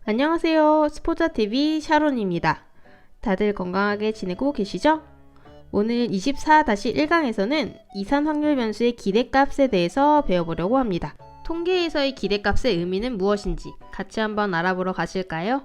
안녕하세요. 스포자TV 샤론입니다. 다들 건강하게 지내고 계시죠? 오늘 24-1강에서는 이산 확률 변수의 기대값에 대해서 배워보려고 합니다. 통계에서의 기대값의 의미는 무엇인지 같이 한번 알아보러 가실까요?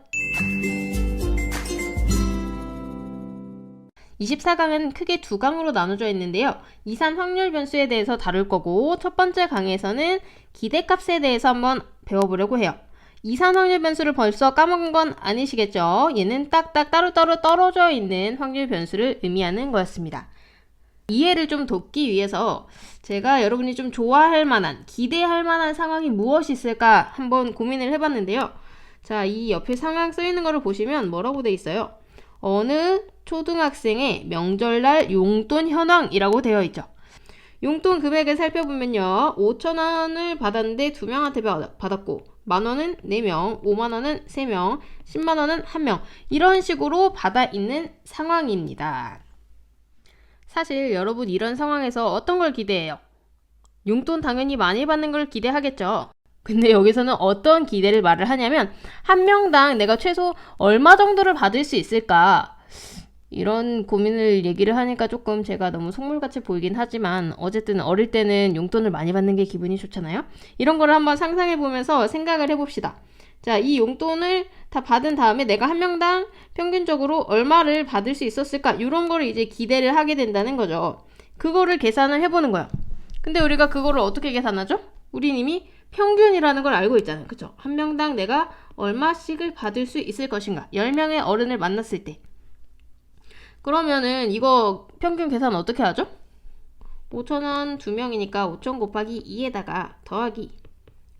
24강은 크게 두 강으로 나눠져 있는데요. 이산 확률 변수에 대해서 다룰 거고, 첫 번째 강에서는 기대값에 대해서 한번 배워보려고 해요. 이산 확률 변수를 벌써 까먹은 건 아니시겠죠? 얘는 딱딱 따로따로 떨어져 있는 확률 변수를 의미하는 거였습니다. 이해를 좀 돕기 위해서 제가 여러분이 좀 좋아할 만한, 기대할 만한 상황이 무엇이 있을까 한번 고민을 해봤는데요. 자, 이 옆에 상황 쓰이는 거를 보시면 뭐라고 돼 있어요? 어느 초등학생의 명절날 용돈 현황이라고 되어 있죠. 용돈 금액을 살펴보면요. 5,000원을 받았는데 2명한테 받았고, 만원은 4명, 5만원은 3명, 10만원은 1명, 이런 식으로 받아 있는 상황입니다. 사실 여러분 이런 상황에서 어떤 걸 기대해요? 용돈 당연히 많이 받는 걸 기대하겠죠. 근데 여기서는 어떤 기대를 말을 하냐면, 한 명당 내가 최소 얼마 정도를 받을 수 있을까? 이런 고민을 얘기를 하니까 조금 제가 너무 속물같이 보이긴 하지만, 어쨌든 어릴 때는 용돈을 많이 받는 게 기분이 좋잖아요. 이런 거를 한번 상상해 보면서 생각을 해봅시다. 자, 이 용돈을 다 받은 다음에 내가 한 명당 평균적으로 얼마를 받을 수 있었을까? 이런 거를 이제 기대를 하게 된다는 거죠. 그거를 계산을 해보는 거예요. 근데 우리가 그거를 어떻게 계산하죠? 우린 이미 평균이라는 걸 알고 있잖아요. 그쵸? 한 명당 내가 얼마씩을 받을 수 있을 것인가? 10명의 어른을 만났을 때. 그러면은 이거 평균 계산 어떻게 하죠? 5,000원 2명이니까 5,000 곱하기 2에다가 더하기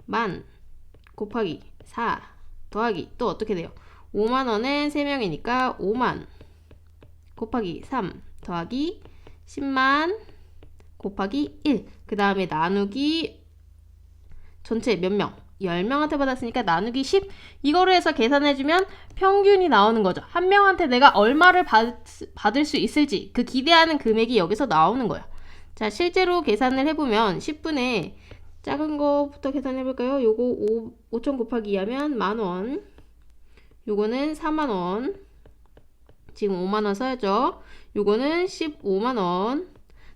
10,000 곱하기 4 더하기 또 어떻게 돼요? 5만원은 3명이니까 5만 곱하기 3 더하기 10만 곱하기 1, 그 다음에 나누기 전체 몇 명? 10명한테 받았으니까 나누기 10, 이거로 해서 계산해주면 평균이 나오는 거죠. 한 명한테 내가 얼마를 받을 수 있을지 그 기대하는 금액이 여기서 나오는 거예요. 자, 실제로 계산을 해보면 10분의 작은 거부터 계산해볼까요? 요거 5,000 곱하기 2 하면 만원, 요거는 4만원, 지금 5만원 써야죠. 요거는 15만원.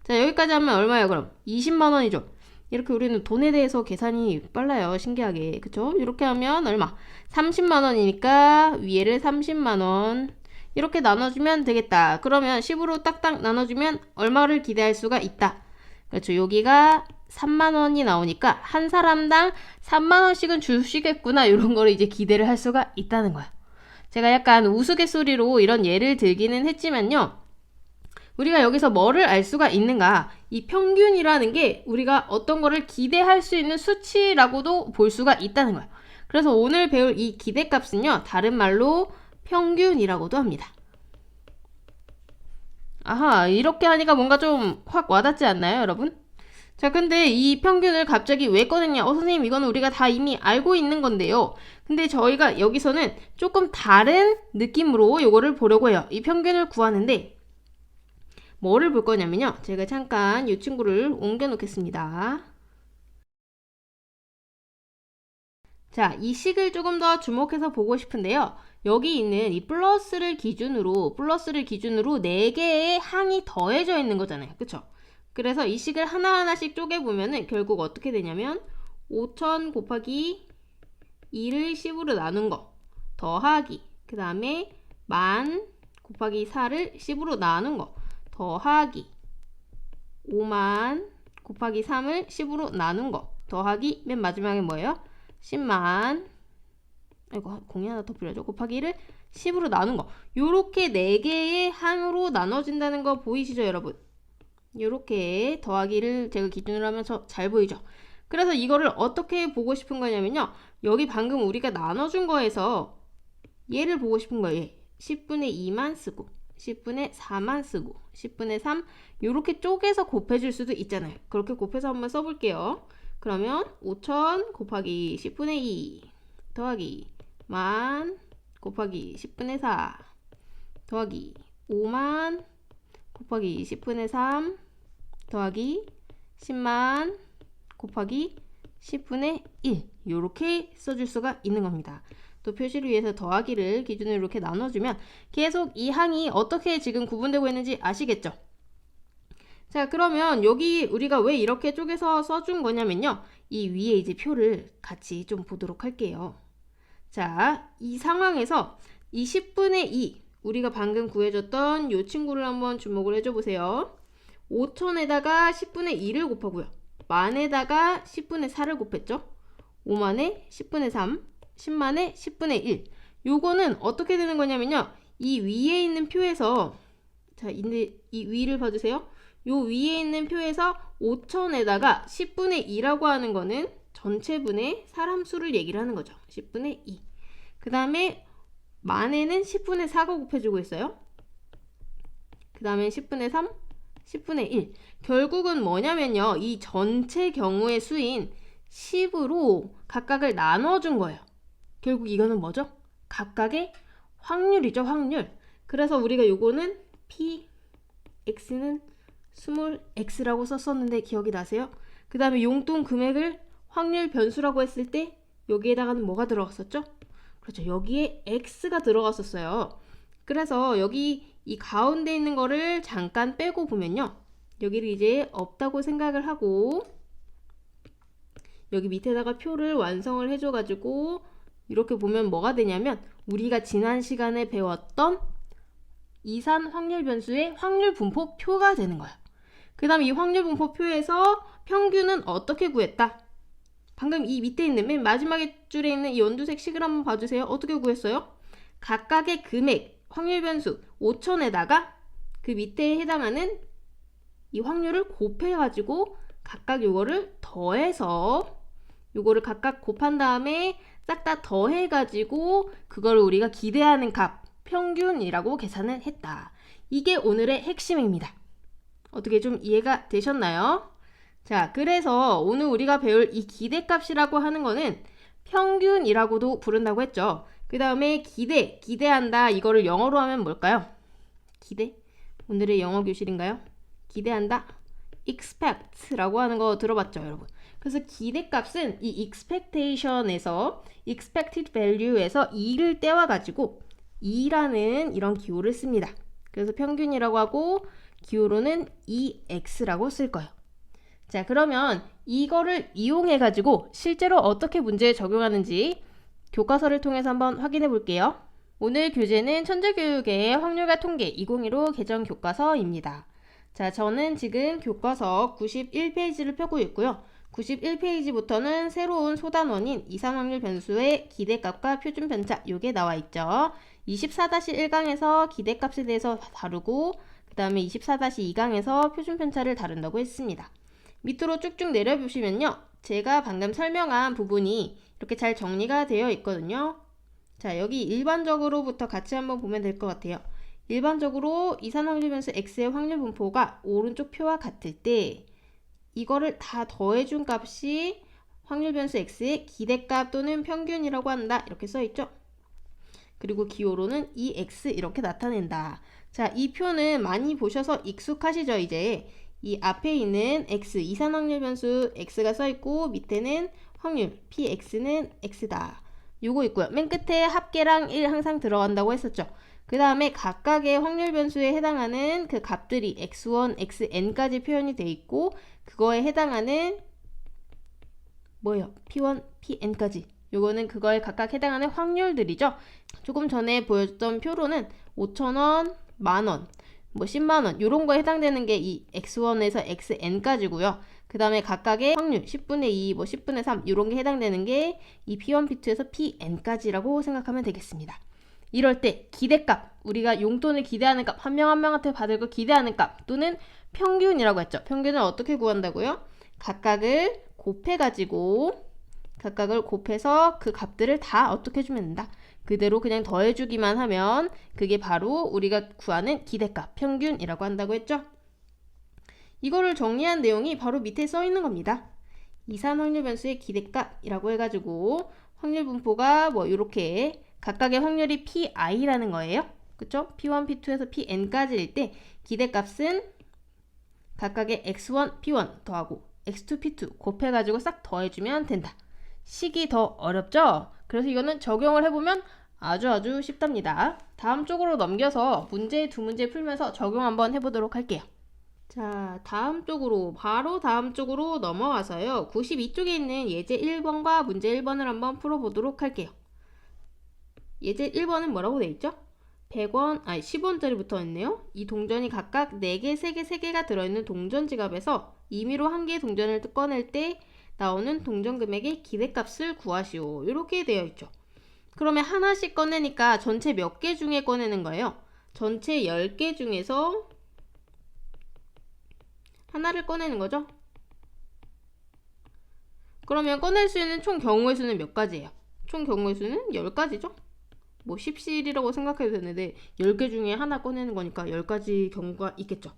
자, 여기까지 하면 얼마예요 그럼? 20만원이죠. 이렇게 우리는 돈에 대해서 계산이 빨라요. 신기하게. 그쵸? 이렇게 하면 얼마? 30만원이니까 위에를 30만원. 이렇게 나눠주면 되겠다. 그러면 10으로 딱딱 나눠주면 얼마를 기대할 수가 있다. 그렇죠. 여기가 3만원이 나오니까 한 사람당 3만원씩은 주시겠구나. 이런 거를 이제 기대를 할 수가 있다는 거야. 제가 약간 우스갯소리로 이런 예를 들기는 했지만요. 우리가 여기서 뭐를 알 수가 있는가? 이 평균이라는 게 우리가 어떤 거를 기대할 수 있는 수치라고도 볼 수가 있다는 거예요. 그래서 오늘 배울 이 기대값은요, 다른 말로 평균이라고도 합니다. 아하, 이렇게 하니까 뭔가 좀 확 와닿지 않나요, 여러분? 자, 근데 이 평균을 갑자기 왜 꺼냈냐? 선생님, 이거는 우리가 다 이미 알고 있는 건데요. 근데 저희가 여기서는 조금 다른 느낌으로 이거를 보려고 해요. 이 평균을 구하는데, 뭐를 볼 거냐면요. 제가 잠깐 이 친구를 옮겨 놓겠습니다. 자, 이 식을 조금 더 주목해서 보고 싶은데요. 여기 있는 이 플러스를 기준으로 4개의 항이 더해져 있는 거잖아요. 그쵸? 그래서 이 식을 하나하나씩 쪼개보면은 결국 어떻게 되냐면 5,000 곱하기 2를 10으로 나눈 거 더하기, 그 다음에 10,000 곱하기 4를 10으로 나눈 거 더하기, 5만 곱하기 3을 10으로 나눈 거 더하기, 맨 마지막에 뭐예요? 10만, 이거 공이 하나 더 필요하죠? 곱하기 1을 10으로 나눈 거. 요렇게 4개의 항으로 나눠진다는 거 보이시죠, 여러분? 요렇게 더하기를 제가 기준으로 하면서 잘 보이죠? 그래서 이거를 어떻게 보고 싶은 거냐면요. 여기 방금 우리가 나눠준 거에서 얘를 보고 싶은 거예요. 10분의 2만 쓰고 10분의 4만 쓰고 10분의 3, 이렇게 쪼개서 곱해줄 수도 있잖아요. 그렇게 곱해서 한번 써볼게요. 그러면 5,000 곱하기 10분의 2 더하기 10,000 곱하기 10분의 4 더하기 5만 곱하기 10분의 3 더하기 10만 곱하기 10분의 1, 이렇게 써줄 수가 있는 겁니다. 또 표시를 위해서 더하기를 기준으로 이렇게 나눠주면 계속 이 항이 어떻게 지금 구분되고 있는지 아시겠죠? 자, 그러면 여기 우리가 왜 이렇게 쪼개서 써준 거냐면요. 이 위에 이제 표를 같이 좀 보도록 할게요. 자, 이 상황에서 이 10분의 2, 우리가 방금 구해줬던 이 친구를 한번 주목을 해줘 보세요. 5천에다가 10분의 2를 곱하고요. 만에다가 10분의 4를 곱했죠. 5만에 10분의 3, 10만에 10분의 1. 요거는 어떻게 되는 거냐면요. 이 위에 있는 표에서, 자, 이 위를 봐주세요. 요 위에 있는 표에서 5천에다가 10분의 2라고 하는 거는 전체분의 사람 수를 얘기를 하는 거죠. 10분의 2. 그 다음에 만에는 10분의 4가 곱해주고 있어요. 그 다음에 10분의 3, 10분의 1. 결국은 뭐냐면요. 이 전체 경우의 수인 10으로 각각을 나눠준 거예요. 결국 이거는 뭐죠? 각각의 확률이죠. 확률. 그래서 우리가 요거는 P, X는 스몰 x라고 썼었는데 기억이 나세요? 그 다음에 용돈 금액을 확률 변수라고 했을 때 여기에다가는 뭐가 들어갔었죠? 그렇죠. 여기에 x가 들어갔었어요. 그래서 여기 이 가운데 있는 거를 잠깐 빼고 보면요. 여기를 이제 없다고 생각을 하고 여기 밑에다가 표를 완성을 해줘가지고 이렇게 보면 뭐가 되냐면 우리가 지난 시간에 배웠던 이산 확률 변수의 확률 분포 표가 되는 거예요. 그 다음에 이 확률 분포표에서 평균은 어떻게 구했다? 방금 이 밑에 있는 맨 마지막에 줄에 있는 이 연두색 식을 한번 봐주세요. 어떻게 구했어요? 각각의 금액, 확률 변수 5천에다가 그 밑에 해당하는 이 확률을 곱해가지고 각각 요거를 더해서 요거를 각각 곱한 다음에 싹 다 더해가지고 그걸 우리가 기대하는 값, 평균이라고 계산을 했다. 이게 오늘의 핵심입니다. 어떻게 좀 이해가 되셨나요? 자, 그래서 오늘 우리가 배울 이 기대값이라고 하는 거는 평균이라고도 부른다고 했죠. 그 다음에 기대한다. 이거를 영어로 하면 뭘까요? 기대? 오늘의 영어 교실인가요? 기대한다. expect라고 하는 거 들어봤죠, 여러분? 그래서 기대값은 이 expectation에서 expected value에서 2를 떼와가지고 2라는 이런 기호를 씁니다. 그래서 평균이라고 하고 기호로는 EX라고 쓸 거예요. 자, 그러면 이거를 이용해가지고 실제로 어떻게 문제에 적용하는지 교과서를 통해서 한번 확인해 볼게요. 오늘 교재는 천재교육의 확률과 통계 2015 개정 교과서입니다. 자, 저는 지금 교과서 91페이지를 펴고 있고요. 91페이지부터는 새로운 소단원인 이산확률 변수의 기대값과 표준편차 요게 나와 있죠. 24-1강에서 기대값에 대해서 다루고 그 다음에 24-2강에서 표준편차를 다룬다고 했습니다. 밑으로 쭉쭉 내려보시면요. 제가 방금 설명한 부분이 이렇게 잘 정리가 되어 있거든요. 자, 여기 일반적으로부터 같이 한번 보면 될 것 같아요. 일반적으로 이산확률 변수 x의 확률 분포가 오른쪽 표와 같을 때 이거를 다 더해준 값이 확률 변수 x의 기대값 또는 평균이라고 한다. 이렇게 써있죠. 그리고 기호로는 EX 이렇게 나타낸다. 자, 이 표는 많이 보셔서 익숙하시죠, 이제. 이 앞에 있는 X, 이산 확률 변수 X가 써있고 밑에는 확률, PX는 X다. 요거 있고요. 맨 끝에 합계랑 1 항상 들어간다고 했었죠. 그 다음에 각각의 확률 변수에 해당하는 그 값들이 X1, XN까지 표현이 돼 있고 그거에 해당하는 뭐예요? P1, PN까지. 요거는 그거에 각각 해당하는 확률들이죠. 조금 전에 보여줬던 표로는 5,000원, 만원, 뭐 10만원 요런 거에 해당되는 게 이 X1에서 XN까지고요. 그 다음에 각각의 확률 10분의 2, 뭐 10분의 3 요런 게 해당되는 게 이 P1, P2에서 PN까지라고 생각하면 되겠습니다. 이럴 때 기대값, 우리가 용돈을 기대하는 값, 한 명 한 명한테 받을 거 기대하는 값 또는 평균이라고 했죠. 평균을 어떻게 구한다고요? 각각을 곱해서 그 값들을 다 어떻게 해주면 된다. 그대로 그냥 더해주기만 하면 그게 바로 우리가 구하는 기대값, 평균이라고 한다고 했죠. 이거를 정리한 내용이 바로 밑에 써 있는 겁니다. 이산 확률 변수의 기대값이라고 해가지고 확률 분포가 뭐 이렇게 각각의 확률이 PI라는 거예요. 그쵸? P1, P2에서 PN까지일 때 기대값은 각각의 X1, P1 더하고 X2, P2 곱해가지고 싹 더해주면 된다. 식이 더 어렵죠? 그래서 이거는 적용을 해보면 아주 쉽답니다. 다음 쪽으로 넘겨서 문제 두 문제 풀면서 적용 한번 해보도록 할게요. 자, 바로 다음 쪽으로 넘어가서요. 92쪽에 있는 예제 1번과 문제 1번을 한번 풀어보도록 할게요. 예제 1번은 뭐라고 돼 있죠? 10원짜리 붙어 있네요. 이 동전이 각각 4개, 3개, 3개가 들어있는 동전 지갑에서 임의로 한 개의 동전을 꺼낼 때 나오는 동전 금액의 기대값을 구하시오. 이렇게 되어 있죠. 그러면 하나씩 꺼내니까 전체 몇 개 중에 꺼내는 거예요? 전체 10개 중에서 하나를 꺼내는 거죠? 그러면 꺼낼 수 있는 총 경우의 수는 몇 가지예요? 총 경우의 수는 10가지죠? 뭐 10실이라고 생각해도 되는데 10개 중에 하나 꺼내는 거니까 10가지 경우가 있겠죠.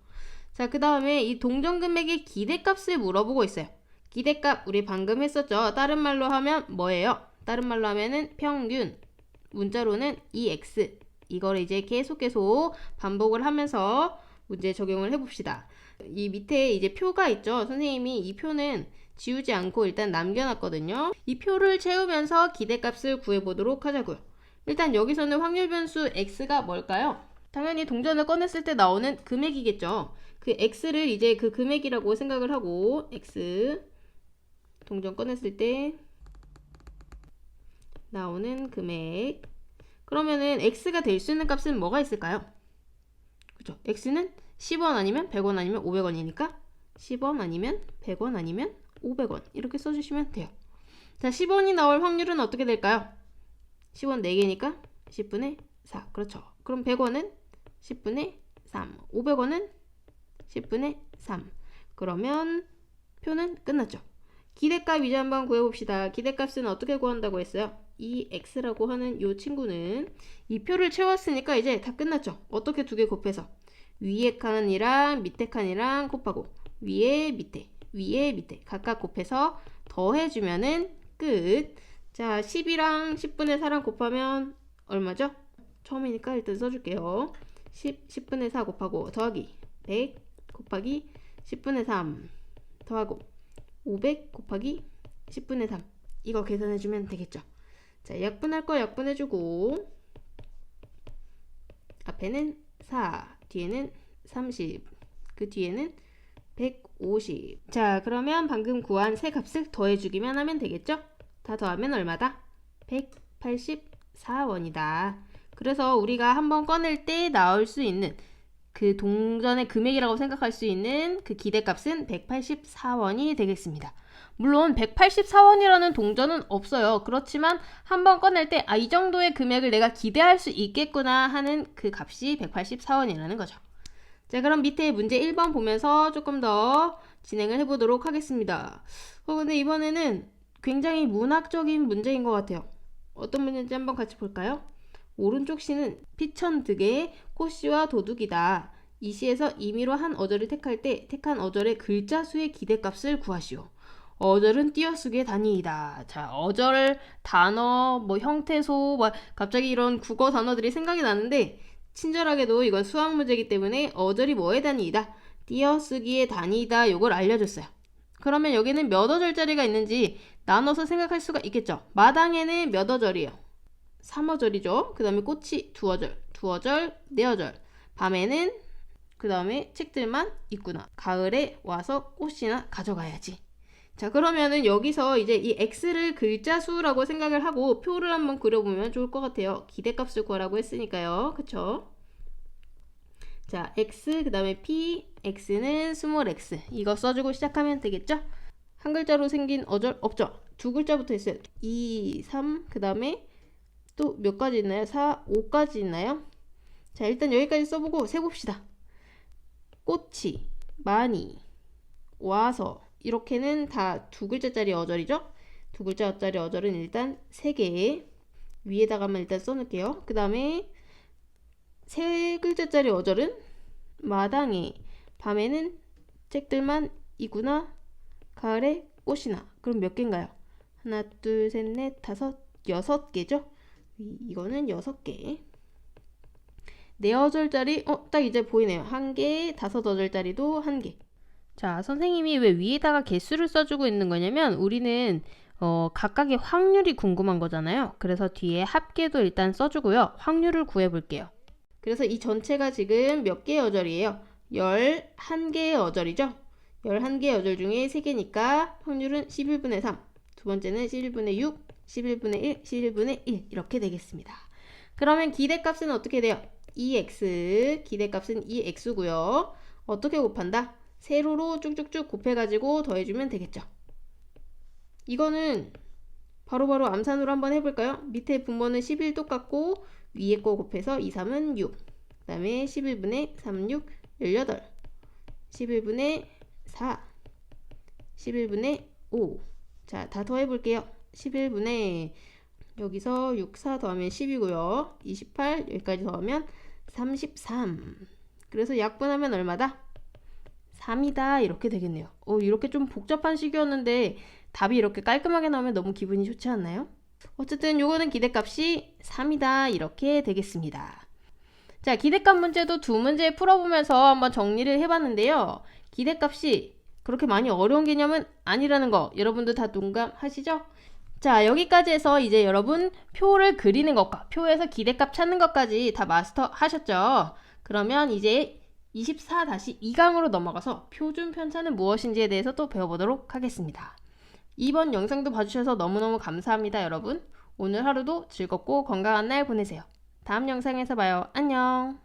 자, 그 다음에 이 동전 금액의 기대값을 물어보고 있어요. 기대값 우리 방금 했었죠. 다른 말로 하면 뭐예요? 다른 말로 하면은 평균, 문자로는 EX. 이거를 이제 계속 반복을 하면서 문제 적용을 해봅시다. 이 밑에 이제 표가 있죠. 선생님이 이 표는 지우지 않고 일단 남겨놨거든요. 이 표를 채우면서 기대값을 구해보도록 하자고요. 일단 여기서는 확률 변수 x가 뭘까요? 당연히 동전을 꺼냈을 때 나오는 금액이겠죠. 그 x를 이제 그 금액이라고 생각을 하고 x 동전 꺼냈을 때 나오는 금액. 그러면은 x가 될 수 있는 값은 뭐가 있을까요? 그죠? x는 10원 아니면 100원 아니면 500원이니까 10원 아니면 100원 아니면 500원 이렇게 써주시면 돼요. 자, 10원이 나올 확률은 어떻게 될까요? 10원 4개니까 10분의 4. 그렇죠. 그럼 100원은 10분의 3. 500원은 10분의 3. 그러면 표는 끝났죠. 기대값 이제 한번 구해봅시다. 기대값은 어떻게 구한다고 했어요? 이 x라고 하는 이 친구는 이 표를 채웠으니까 이제 다 끝났죠. 어떻게 두 개 곱해서 위에 칸이랑 밑에 칸이랑 곱하고 위에 밑에 각각 곱해서 더해주면은 끝. 자, 10이랑 10분의 4랑 곱하면 얼마죠? 처음이니까 일단 써줄게요. 10분의 4 곱하고 더하기 100 곱하기 10분의 3 더하고 500 곱하기 10분의 3 이거 계산해주면 되겠죠. 자, 약분할 거 약분해주고 앞에는 4 뒤에는 30 그 뒤에는 150. 자, 그러면 방금 구한 세 값을 더해주기만 하면 되겠죠? 다 더하면 얼마다? 184원이다. 그래서 우리가 한번 꺼낼 때 나올 수 있는 그 동전의 금액이라고 생각할 수 있는 그 기대값은 184원이 되겠습니다. 물론 184원이라는 동전은 없어요. 그렇지만 한번 꺼낼 때 이 정도의 금액을 내가 기대할 수 있겠구나 하는 그 값이 184원이라는 거죠. 자, 그럼 밑에 문제 1번 보면서 조금 더 진행을 해보도록 하겠습니다. 근데 이번에는 굉장히 문학적인 문제인 것 같아요. 어떤 문제인지 한번 같이 볼까요? 오른쪽 시는 피천득의 꽃씨와 도둑이다. 이 시에서 임의로 한 어절을 택할 때 택한 어절의 글자 수의 기대값을 구하시오. 어절은 띄어쓰기의 단위이다. 자, 어절, 단어, 형태소, 갑자기 이런 국어 단어들이 생각이 나는데 친절하게도 이건 수학 문제이기 때문에 어절이 뭐의 단위이다? 띄어쓰기의 단위이다. 요걸 알려줬어요. 그러면 여기는 몇 어절짜리가 있는지 나눠서 생각할 수가 있겠죠. 마당에는 몇 어절이에요? 3어절이죠. 그 다음에 꽃이 2어절, 4어절. 밤에는 그 다음에 책들만 있구나. 가을에 와서 꽃이나 가져가야지. 자, 그러면은 여기서 이제 이 x를 글자 수라고 생각을 하고 표를 한번 그려보면 좋을 것 같아요. 기대값을 구하라고 했으니까요. 그쵸? 자, x 그 다음에 p, x는 스몰 x 이거 써주고 시작하면 되겠죠? 한 글자로 생긴 어절 없죠? 두 글자 붙어 있어요. 2, 3, 그 다음에 또 몇 가지 있나요? 4, 5까지 있나요? 자, 일단 여기까지 써보고 세봅시다. 꽃이, 많이, 와서 이렇게는 다 두 글자짜리 어절이죠? 두 글자짜리 어절은 일단 3개 위에다가만 일단 써놓을게요. 그 다음에 세 글자짜리 어절은 마당에, 밤에는 책들만 이구나, 가을에 꽃이나. 그럼 몇 개인가요? 하나, 둘, 셋, 넷, 다섯, 6개죠? 이거는 6개. 4어절짜리, 딱 이제 보이네요. 1개, 5어절짜리도 1개. 자, 선생님이 왜 위에다가 개수를 써주고 있는 거냐면 우리는 각각의 확률이 궁금한 거잖아요. 그래서 뒤에 합계도 일단 써주고요. 확률을 구해볼게요. 그래서 이 전체가 지금 몇 개의 어절이에요? 11개의 어절이죠? 11개의 어절 중에 3개니까 확률은 11분의 3, 두 번째는 11분의 6, 11분의 1, 11분의 1 이렇게 되겠습니다. 그러면 기대값은 어떻게 돼요? 2x, 기대값은 2x고요. 어떻게 곱한다? 세로로 쭉쭉쭉 곱해가지고 더해주면 되겠죠. 이거는 바로바로 암산으로 한번 해볼까요? 밑에 분모는 11 똑같고 위에 거 곱해서 2, 3은 6, 그 다음에 11분의 3, 6, 18, 11분의 4, 11분의 5. 자, 다 더해볼게요. 11분의 여기서 6, 4 더하면 10이고요. 28, 여기까지 더하면 33. 그래서 약분하면 얼마다? 3이다. 이렇게 되겠네요. 이렇게 좀 복잡한 식이었는데 답이 이렇게 깔끔하게 나오면 너무 기분이 좋지 않나요? 어쨌든 요거는 기대값이 3이다. 이렇게 되겠습니다. 자, 기대값 문제도 두 문제 풀어보면서 한번 정리를 해봤는데요. 기대값이 그렇게 많이 어려운 개념은 아니라는 거 여러분들 다 동감하시죠? 자, 여기까지 해서 이제 여러분 표를 그리는 것과 표에서 기대값 찾는 것까지 다 마스터 하셨죠? 그러면 이제 24-2강으로 넘어가서 표준 편차는 무엇인지에 대해서 또 배워보도록 하겠습니다. 이번 영상도 봐주셔서 너무너무 감사합니다, 여러분. 오늘 하루도 즐겁고 건강한 날 보내세요. 다음 영상에서 봐요. 안녕.